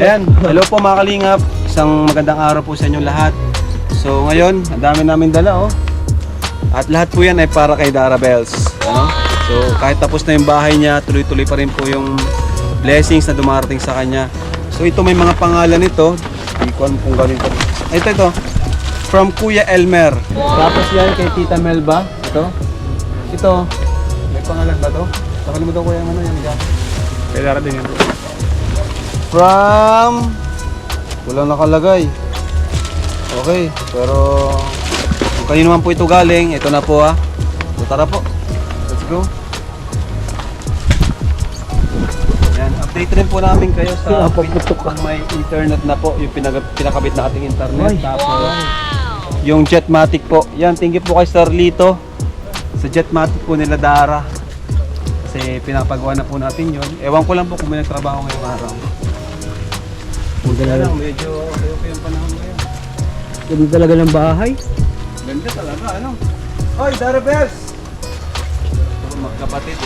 Ayan, hello po mga kalingap. Isang magandang araw po sa inyong lahat. So ngayon, ang dami namin dala At lahat po yan ay para kay Dara Bells. Ano? So kahit tapos na yung bahay niya, tuloy-tuloy pa rin po yung blessings na dumarating sa kanya. So ito may mga pangalan nito. Hindi ko alam kung gawin ko. Ito. From Kuya Elmer. Tapos yan kay Tita Melba. Ito. May pangalan ba to? Nakalimutan ko yung ano yan. Kay Dara din yan. From... Walang nakalagay. Okay, pero... Kung kanino naman po ito galing, ito na po So tara po. Let's go. Yan, update rin po namin kayo sa kung may internet na po, yung pinakabit na ating internet. Tapos, yung Jetmatic po. Yan, thank you po kay Sir Lito. Sa Jetmatic po nila Dara. Kasi pinapagawa na po natin yun. Ewan ko lang po kung may nagtrabaho ngayong araw. Lang, medyo okay yung panahon ngayon. Ganda talaga ng bahay. Ganda talaga, ano? Hoy, Dara Bells! Ito magkapatid,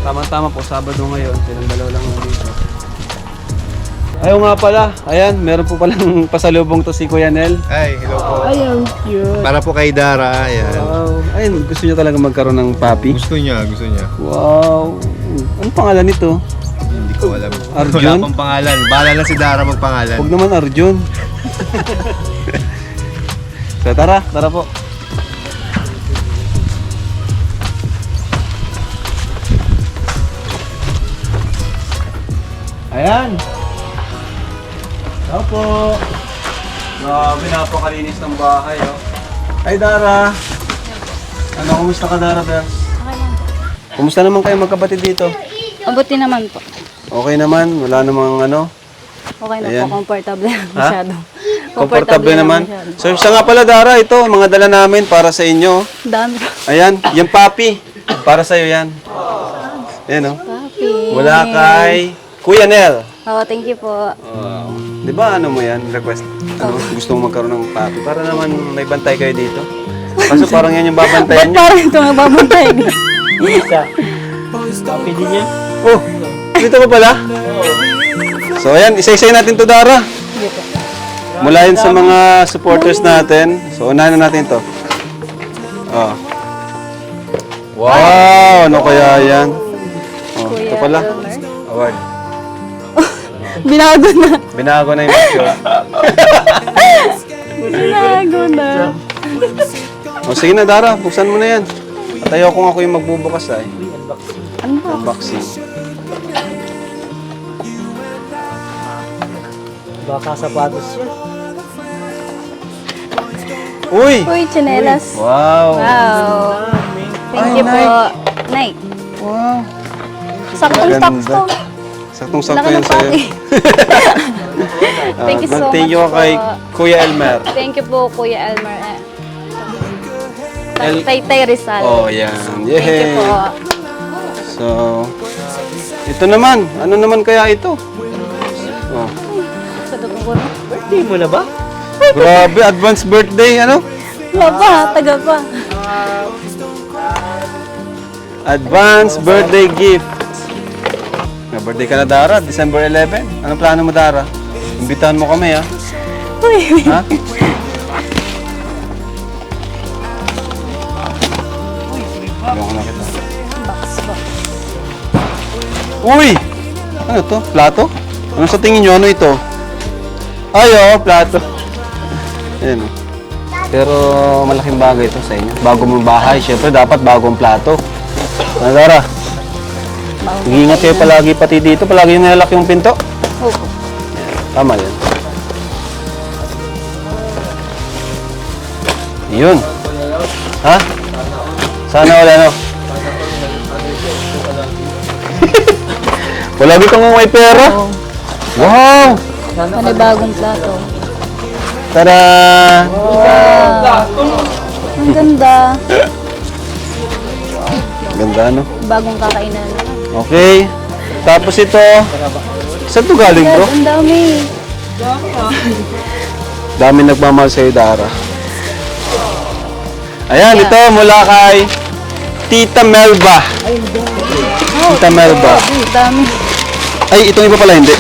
Tama-tama po, Sabado ngayon. Silang dalawa lang dito. Ayaw nga pala. Ayan, meron po palang pasalubong to si Kuya Nel. Ay, hello po. Ay, ang cute. Para po kay Dara, ayan. Wow. Ayun, gusto niya talaga magkaroon ng papi. Gusto niya. Wow. Ano pangalan nito? Hindi ko alam. Arjun? Wala pang pangalan. Bahala na si Dara magpangalan. Huwag naman Arjun. So tara po. Ayan. Tao po. Grabe, napakalinis ng bahay, Ay, Dara. Ano, kumusta ka, Dara, Bells? Okay lang po. Kumusta naman kayo magkapatid dito? Mabuti naman po. Okay naman, wala namang ano. Okay na Ayan. po, comfortable masyado. Komportable naman. masyado. So, siya nga pala, Dara, ito, mga dala namin para sa inyo. Dami po. Ayan, yung papi. Para sa'yo yan. Ayan, Papi. Mula kay Kuya Nel. Oo, thank you po. Di ba ano mo yan, request? Ano, gusto mo magkaroon ng papi? Para naman may bantay kayo dito. Kaso parang yan yung babantayan Ba't nyo. parang ito nga babantay niyo? Isa. Papi din yan. Oh, dito pa pala? So ayan, isa-isay natin to, Dara. Sige po. Mula yun sa mga supporters natin. So unahin na natin to. Oh. Wow, ano kaya yan? Oh, ito Kuya pala. Elmer. Award. Binago na. Binago na yung picture. Binago na. O sige na, Dara, buksan mo na yan. At ayoko ako yung magbubukas Ano ba? Unboxing. Baka sapatos yan. Uy! Uy, tsinelas. Wow! Wow. Thank you po. Nike. Wow! Saktong-sakto. Saktong-sakto Laki yan ng sa'yo. pati. Thank you so Thank you much kay po. Kuya Elmer. Thank you po, Kuya Elmer. El- Tay Rizal. Oh, yan. Thank you po. Yay! So, ito naman. Ano naman kaya ito? Oh. Sa dutong ko na. Birthday mo na ba? Grabe, advance birthday, ano? Wala pa, taga pa. Advance birthday gift. May birthday ka na, Dara, December 11. Anong plano mo, Dara? Imbitahan mo kami, ha? Uy, Ha? Ayoko na kita. box. Uy! Ano to? Plato? Ano sa tingin nyo? Ano ito? Ay, oh, plato. Ayan. Oh. Pero malaking bagay ito sa inyo. Bago mong bahay, syempre dapat bagong plato. Ano, Dara? Mag-iingat kayo palagi pati dito. Palagi yung nilalak yung pinto. Opo. Tama yan. Yun. Ha? Sana wala, no? Palagi kang may pera. Wow! Panibagong plato. Tada! Ang ganda. Ganda, no? Bagong kakainan. Okay. Tapos ito. Saan ito galing, bro? Ang dami. Dami nagmamahal sa'yo, Dara. Ayan, ito mula kay Tita Melba. Tita Melba. Ang dami. Ay, itong iba pala hindi.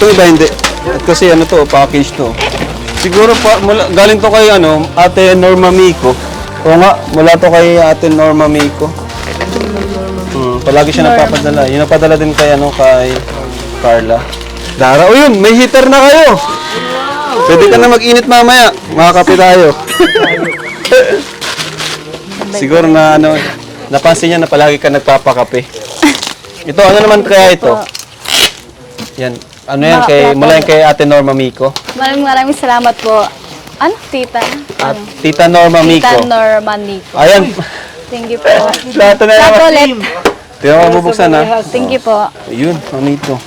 Ito iba hindi. At kasi ano to, package to. Siguro galing to kay ano, Ate Norma Miko. Oo nga, mula to kay Ate Norma Miko. Palagi siya napapadala. Yung napadala din kay ano, kay Carla. Dara, o yun, may heater na kayo. Pwede ka na mag-init mamaya. Makakape tayo. Siguro na ano, napansin niya na palagi ka nagpapakape. Ito, ano naman kaya ito? Yan. Ano yan? Mula yan kay Ate Norma Miko. Maraming salamat po. Ano? Tita? At Tita Norma Miko. Tita Norma Miko. Ayan. Thank you po. Lahat na yan. Chocolate. Tingnan mo, mabubuksan ha. Thank you po. Ayun, mamito.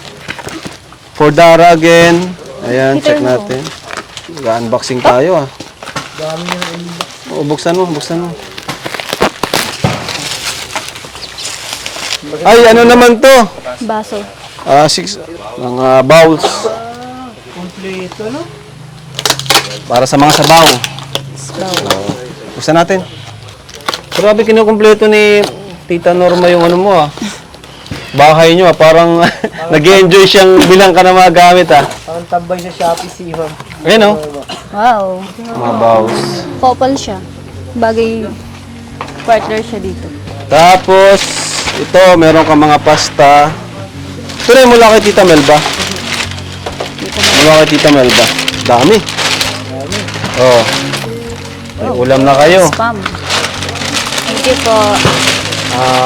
For Dara again. Ayan, check natin. Unboxing tayo ah. Buksan mo, buksan mo. Ay, ano naman to? Baso. 6 mga bowls. Kompleto, no? Para sa mga sabaw. Buksan natin. Grabe kinukumpleto ni Tita Norma yung ano mo ah. Bahay nyo ah, parang nag-enjoy siyang bilang ka na mga gamit ah. Parang tambay sa Shopee Siva. Ayan oh. Wow. Mga bowls. Couple siya. Bagay partner siya dito. Tapos, ito, meron ka mga pasta. Ito rin mula kay Tita Melba. Mula kay Tita Melba. Dami. Oh. May ulam na kayo. Spam. Thank you po.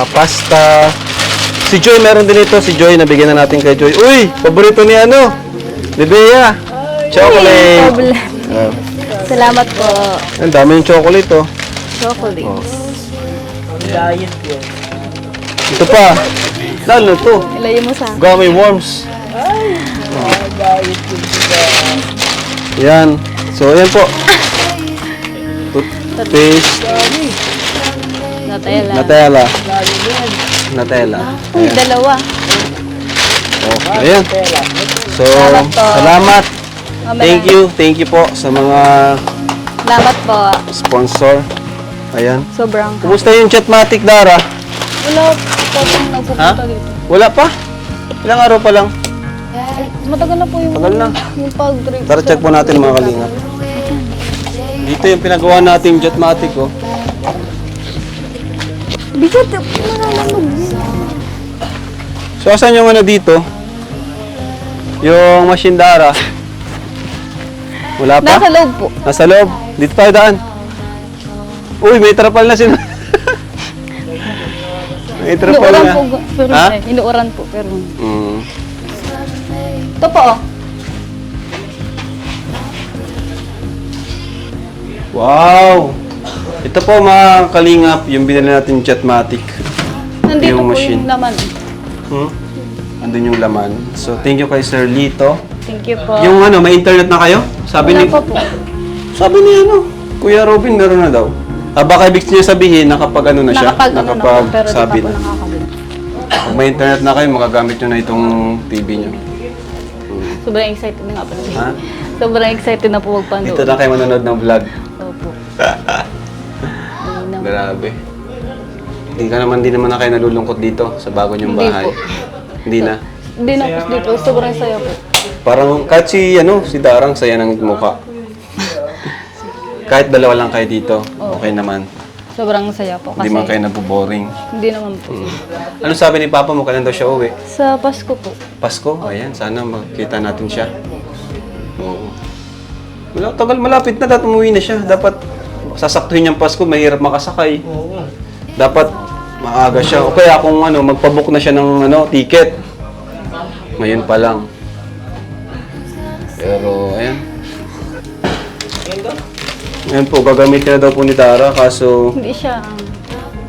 Pasta. Si Joy, meron din ito. Si Joy, nabigyan na natin kay Joy. Uy! Paborito ni ano? Ni Bea. Chocolate. Problem. Salamat po. Ang dami yung chocolate oh. Chocolate. Diet yun. Ito pa. Lalo to. Ilayo mo sa Gummy worms. Diet yun sila. Yan. So, yan po. Toothpaste. Nutella. Nutella. Nutella. Uy, dalawa. Okay. Ayan. So, Salamat po. salamat. Mamaya. Thank you po sa mga Salamat po. sponsor. Ayan. Sobrang. Kumusta yung Chatmatic, Dara? Wala po pang nagpupunta dito. Wala pa? Ilang araw pa lang? Matagal na po yung, Tagal na. yung pag-trip. Tara, check po natin mga kalingap. Dito yung pinagawa nating Jetmatic, oh. Bigat, nalalamog. So, asan yung ano dito? Yung machine, Dara? Wala pa? Nasa loob po. Nasa loob. Dito tayo daan. Uy, may trapal na sila. May trapal Inuuran na. po. Pero, Ha? inuuran po. Pero, Mm. ito po, oh. Wow! Ito po mga kalingap, yung binili natin Jetmatic. Nandito Yung po machine. yung laman. Andun yung laman. So, thank you kay Sir Lito. Thank you po. Yung ano, may internet na kayo? Sabi Wala ni... pa po. Sabi ni ano, Kuya Robin, meron na daw. Baka ibig niya sabihin, nakapag ano na siya? Nakapag ano na po, pero di pa sabi po na. nakakabit. Kung may internet na kayo, magagamit nyo na itong TV nyo. Sobrang excited na nga po. Ha? Sobrang excited na po magpanood. Dito na kayo manonood ng vlog. Opo. Ayun na. Grabe. Hindi naman na kayo nalulungkot dito sa bago nyong Hindi bahay. po. Hindi na. Hindi na po dito. Sobrang saya po. Parang kahit si Darang saya ng mukha. Kahit dalawa lang kayo dito, okay naman. Sobrang saya po. Hindi Kasi man kayo naboboring. hindi naman po. Ano sabi ni Papa mo? Kailan daw siya uwi? Sa Pasko po. Pasko? Ayan, sana makita natin siya. Oo. Malapit na, dapat umuwi na siya. Dapat sasaktuhin niyang Pasko, mahirap makasakay. Dapat maaga siya. O kaya kung magpabook na siya ng ticket. Ngayon pa lang. Pero, ayan. Ayan po, gagamitin na daw po ni Dara, kaso Hindi siya.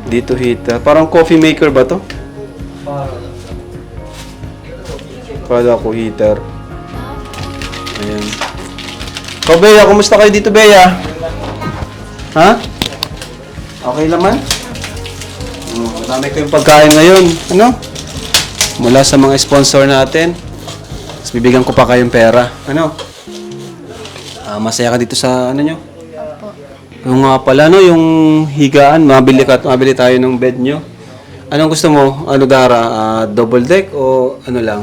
dito heater. Parang coffee maker ba to? Kala ko heater. Ayan. Ikaw, Bea, kumusta kayo dito, Bea? Ha? Okay naman? Marami kayong pagkain ngayon. Ano? Mula sa mga sponsor natin. Tapos bibigyan ko pa kayong pera. Ano? Masaya ka dito sa ano nyo? Yung nga pala, yung higaan, mabili tayo ng bed nyo. Anong gusto mo? Ano, Dara? Double deck o ano lang?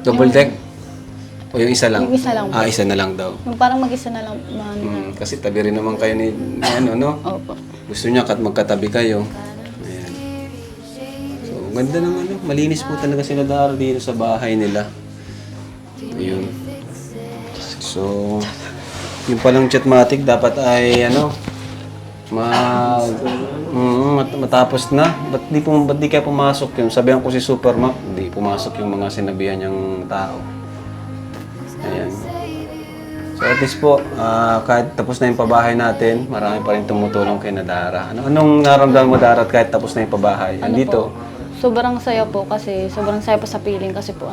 Double deck? O yung isa lang? Yung isa lang po. Ah, isa na lang daw. Yung parang mag-isa na lang. Kasi tabi rin naman kayo ni ano, no? Opo. Gusto niya magkatabi kayo. Ayan. So, ganda naman, no? Malinis po talaga sila Dara dito sa bahay nila. Ayun. So, yung palang chatmatic dapat ay, ano, matapos na. Ba't di kaya pumasok yun? Sabihan ko si Supermap, hindi pumasok yung mga sinabihan niyang tao. Ayan. So at least po, kahit tapos na yung pabahay natin, marami pa rin tumutulong kay Nadara. Anong naramdaman mo, Dara, at kahit tapos na yung pabahay? Ano Andito? po, sobrang saya po kasi sobrang saya po sa feeling kasi po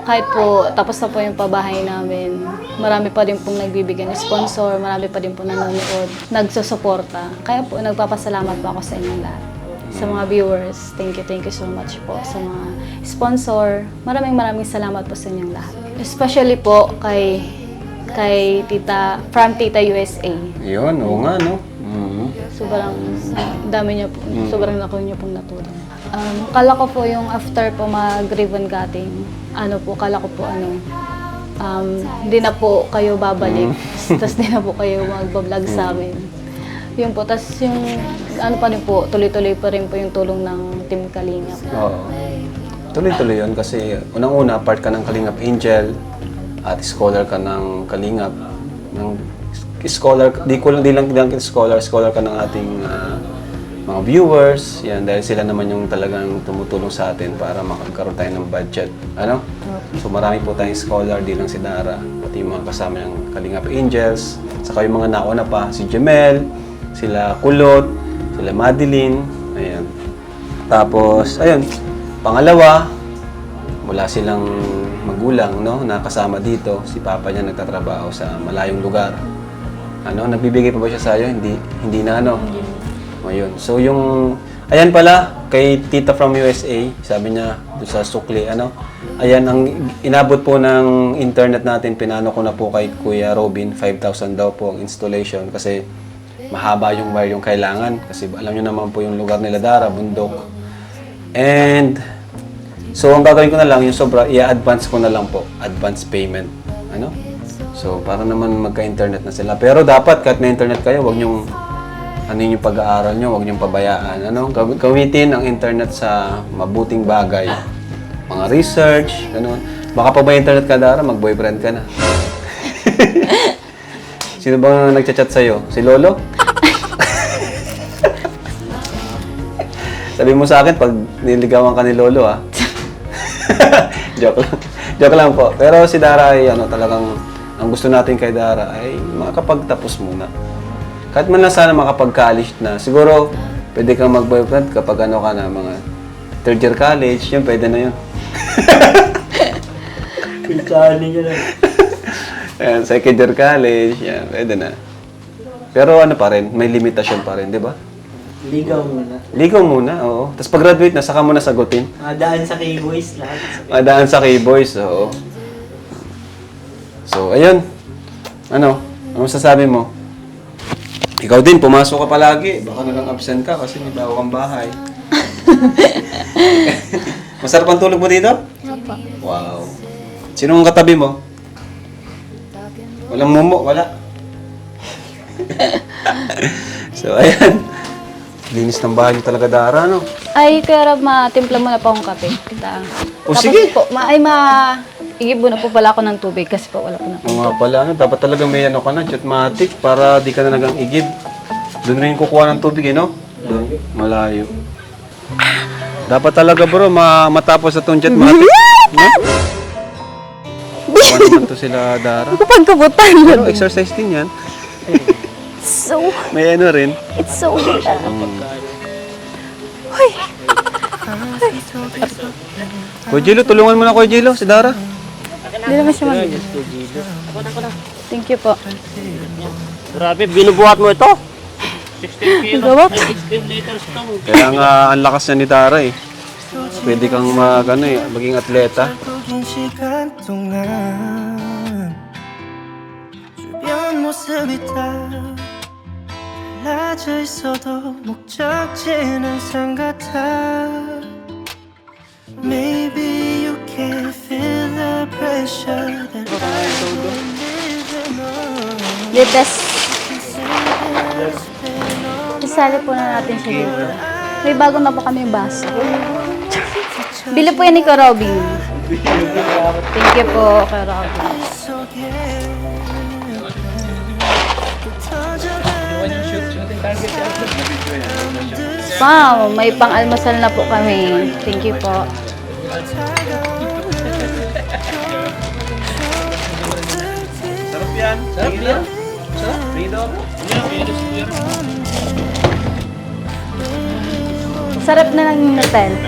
kahit po tapos na po yung pabahay namin, marami pa rin pong nagbibigay ng sponsor, marami pa rin po nanonood, nagsusuporta. Kaya po nagpapasalamat po ako sa inyong lahat. Sa mga viewers, thank you so much po. Sa mga sponsor, maraming salamat po sa inyong lahat. Especially po kay from Tita USA. Yun, oo nga, no? Sobrang dami niya po, sobrang laki niya pong natulong. Kala ko po yung after po mag-ribbon cutting, kala ko po hindi na po kayo babalik, tapos di na po kayo mag-vlog sa amin. Yun po, tapos yung pa rin po, tuloy-tuloy pa rin po yung tulong ng Team Kalingap. Oo. Tuloy-tuloy yun kasi unang-una, part ka ng Kalingap Angel at scholar ka ng Kalingap. Scholar, di lang scholar ka ng ating mga viewers. Yan, dahil sila naman yung talagang tumutulong sa atin para makagkaroon tayo ng budget. Ano? So marami po tayong scholar, di lang si Dara, pati yung mga kasama ng Kalingap Angels, saka yung mga nauna pa, si Jamel, sila Kulot, sila Madeline, ayan. Tapos, ayun, pangalawa, wala silang magulang, no, nakasama dito. Si Papa niya nagtatrabaho sa malayong lugar. Nagbibigay pa ba siya sa iyo? Hindi na, ano? Ayun. So, yung, ayan pala, kay Tita from USA, sabi niya, doon sa Sukli, ayan, ang inabot po ng internet natin, pinano ko na po kay Kuya Robin, 5,000 daw po ang installation kasi mahaba yung wire yung kailangan kasi alam niyo naman po yung lugar nila Dara, bundok. And so ang gagawin ko na lang yung sobra, i-advance ko na lang po, advance payment. So para naman magka-internet na sila. Pero dapat kahit may internet kayo, wag niyo yung pag-aaral niyo, wag niyo pabayaan. Gamitin ang internet sa mabuting bagay. Mga research, ganun. Baka pa ba internet ka Dara, mag-boyfriend ka na. Sino bang nagchat-chat sa'yo? Si Lolo? Sabi mo sa akin pag niligawan ka ni Lolo, ha? Joke lang. Joke lang po. Pero si Dara ay talagang ang gusto natin kay Dara ay makapagtapos muna. Kahit man lang sana makapag-college na. Siguro pwede kang mag-boyfriend kapag ka na mga third year college, yun pwede na yun. Pinsahan niya lang. Ayan, second year college, yan, pwede na. Pero pa rin, may limitasyon pa rin, di ba? Ligaw muna. Ligaw muna, oo. Tapos pag-graduate na, saka mo na sagutin. Madaan sa K-Boys lahat. Madaan sa K-Boys, oo. So, ayun. Ano masasabi mo? Ikaw din, pumasok ka palagi. Baka na lang absent ka kasi may bago kang bahay. Masarap ang tulog mo dito? Opo. Wow. Sino ang katabi mo? Walang mumo, wala. So, ayan. Linis ng bahay niyo talaga, Dara, no? Ay, kaya matimpla mo na po akong kape. O, Tapos sige. po, igibo na po pala ako ng tubig kasi po wala po na po. Oo nga pala, dapat talaga may ka na, chatmatic, para di ka na nagang igib. Doon rin kukuha ng tubig, no? Doon, malayo. Dapat talaga, bro, matapos na itong chatmatic. No? Kuha naman to sila, Dara. Pagkabutan Pero exercise din yan. So, May rin. it's so good. Kuya Jilo, tulungan mo na Kuya Jilo, si Dara. Hindi naman siya mag- Thank you po. Grabe, binubuhat mo ito. Gawat? Kaya nga, ang lakas niya ni Dara eh. Pwede kang maging atleta. 긴 시간 동안 주변 모습이 다 달라져 있어도 목적지는 항상 같아 Maybe you can feel the the pressure that I'm living on. Latest. Isali po na natin siya dito. May bago na po kami baso. Bili po yan ni Kuya Robin. Thank you po, Kuya Robin. So yeah. Wow, may pang-almusal na po kami. Thank you po. Sarap yan. Sarap yan. Sarap. Freedom. Sarap na lang yung Nutella.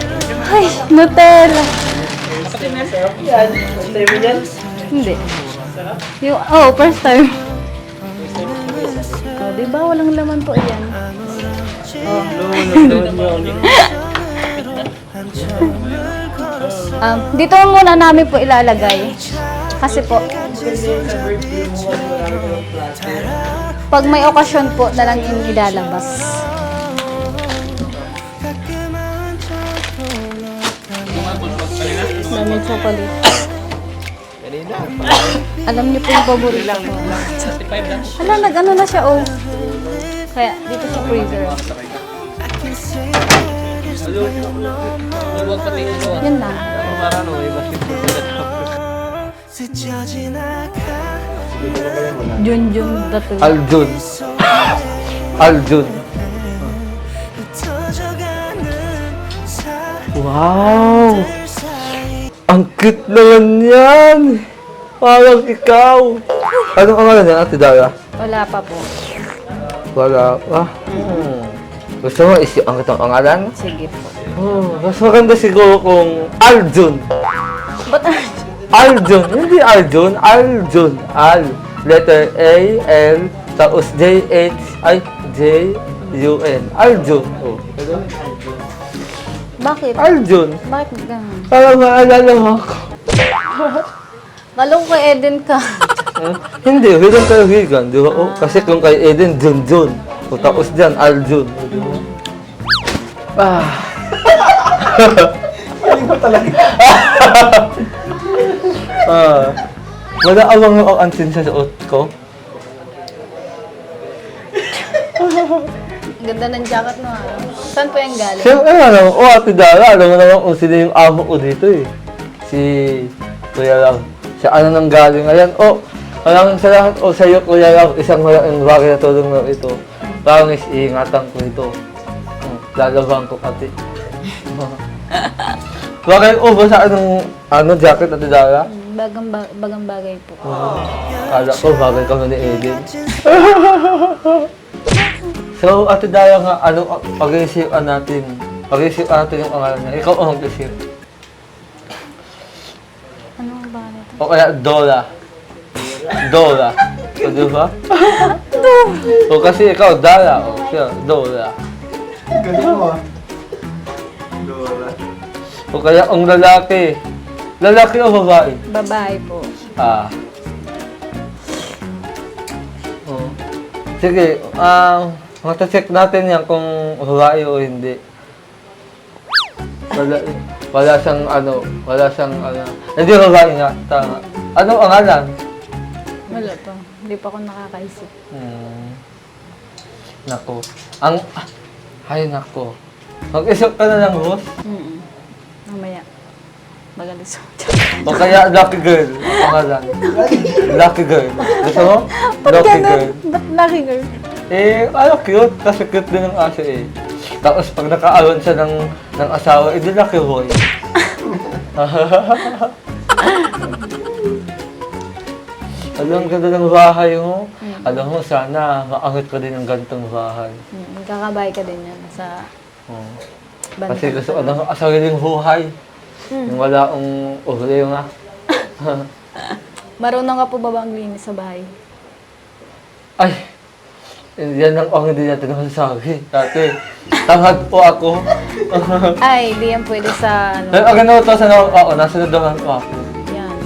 Ay, Nutella. Hindi. Yung, first time. Oh, di ba walang laman po yan? Oh. Dito muna namin po ilalagay. Kasi po, pag may okasyon po na lang yung ilalabas. Daming chocolate. Alam niyo po yung paborito ko. Hala, nag-ano na siya, oh. Kaya, dito sa freezer. Yun lang. 스쳐진 아까 Junjun datu. Aljun. Aljun. 흩어져가는 Wow! Ang cute naman yan! Parang ikaw! Anong pangalan yan, Ate Dara? Wala pa po. Wala pa. Gusto mo isi ang kitang pangalan? Sige po. Mas maganda siguro kung Aljun. Ba't Aljun. Hindi Aljun. Aljun. Al. Letter A, L, tapos J, H, I, J, U, N. Aljun. Oh. Bakit? Aljun. Bakit ganun? Para maalala mo ako. Kalong ko Eden ka. Hindi, vegan kayo vegan, di ba? Oh, kasi kung kay Eden, Junjun. O tapos dyan, Aljun. Ah. Galing ko talaga. Wala awang ako ansin sa suot ko. Ganda ng jacket mo, ah. Saan po yung galing? Siyempre, Ate Dara, alam mo naman kung sino yung amo ko dito eh. Si Kuya Ram. Siya ano nang galing ngayon. Maraming salamat sa'yo, Kuya Ram. Isang malaking bagay na tulong na ito. Promise, iingatan ko ito. Lalabang ko pati. Bakit ba sa jacket, Ate Dara? Bagang bagay po. Kala ko, bagay kami ni Eden. So, Ate Dara nga, pag-iisipan natin yung pangalan niya. Ikaw ang mag-isip. Ano ba nito? O kaya Dora. Dora. O, di ba? O kasi ikaw, Dara. O siya, Dora. Galing mo ah. Dora. O kaya ang lalaki. Lalaki o babae? Babae po. Sige, mata-check natin yan kung babae o hindi. Wala siyang hindi babae nga, tama. Anong pangalan? Wala pa. Hindi pa ako nakakaisip. Nako. Nako. Mag-isip ka na lang, boss. Mamaya. Magalis ako. O kaya Lucky Girl, ang pangalan. Lucky Girl. Gusto mo? Lucky Girl. Ba't lucky girl? Cute. Kasi cute din ang aso eh. Tapos pag nakaawan siya ng asawa, edi lucky boy. Alam, ang ganda ng bahay mo. Alam mo, sana maangat ka din ng ganitong bahay. Magkakabay ka din yan sa banda. Kasi gusto ko ng sariling buhay. Yung wala akong uli nga. Marunong ka po ba bang linis sa bahay? Ay, yan ang hindi natin masasabi. Dati, tamad po ako. Ay, di yan pwede sa ano. Nasunod naman po ako. Yan.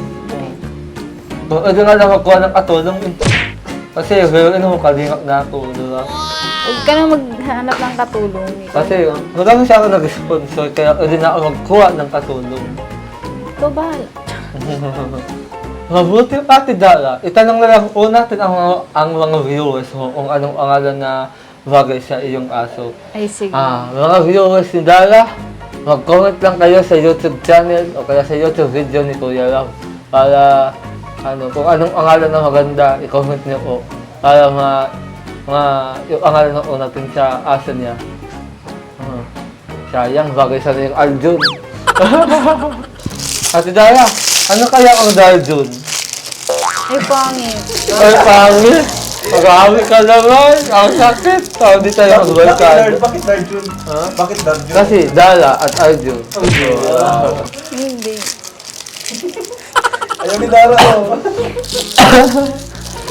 Pwede nga lang magkuha ng katulong eh. Kasi, kalingap na ako, di ba? Huwag ka nang maghanap ng katulong. Kasi, marami siya ako nag-sponsor, kaya pwede na ako magkuha ng katulong. Ikaw bahala. Mabuti Ate Dara. Itanong na lang po natin ang mga viewers mo kung anong pangalan na bagay sa iyong aso. Ay, sige. Mga viewers ni Dara, mag-comment lang kayo sa YouTube channel o kaya sa YouTube video ni Kuya Ram para kung anong pangalan na maganda, i-comment niyo po para yung pangalan na po natin sa aso niya. Sayang, bagay sa yung Arjun. Ate Dara, ano kaya ang Arjun? Ay, pangit. Ay, pangit! Marami ka naman! Ang sakit! Tawag di tayo mag-welcome. Bakit Darjun? Ha? Bakit Darjun? Kasi Dara at Arjun. Hindi. Ayaw ni Dara oh.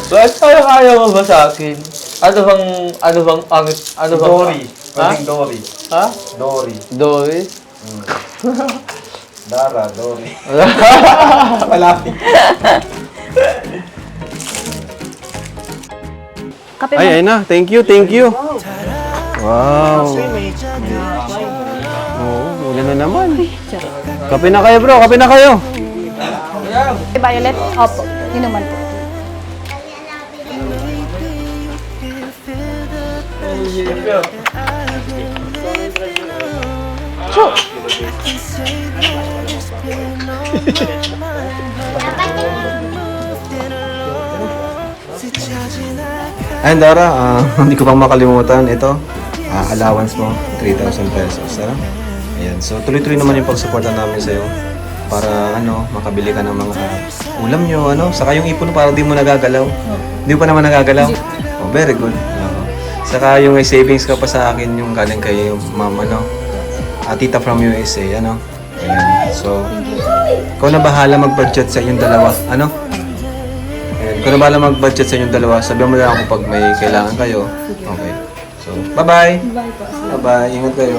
Bakit parang ayaw mo ba sa akin? Ano bang pangit? Ano bang... Dory. Ha? Pwedeng Dory. Ha? Dory. Dory? Dara, Dory. Malapit. Kape Ay, mo. ayun na. Thank you, thank you. Wow. Oo, ulan na naman. Kape na kayo, bro. Kape na kayo. Violet? Opo. Inuman po. Ayun, Dara. Hindi ko pang makalimutan. Ito, allowance mo. 3,000 pesos. Ayan. So, tuloy-tuloy naman yung pagsuporta namin sa'yo para makabili ka ng mga ulam nyo, Saka yung ipon para di mo nagagalaw. Hindi pa naman nagagalaw. Oh, very good. Saka yung may savings ka pa sa akin, yung galing kay ma'am, tita from USA, Ayan. So, ikaw na bahala mag-budget sa inyong dalawa, Ayan. Ikaw na bahala mag-budget sa inyong dalawa. Sabihan mo lang ako pag may kailangan kayo. Okay. So, bye-bye. Bye-bye. Ingat kayo.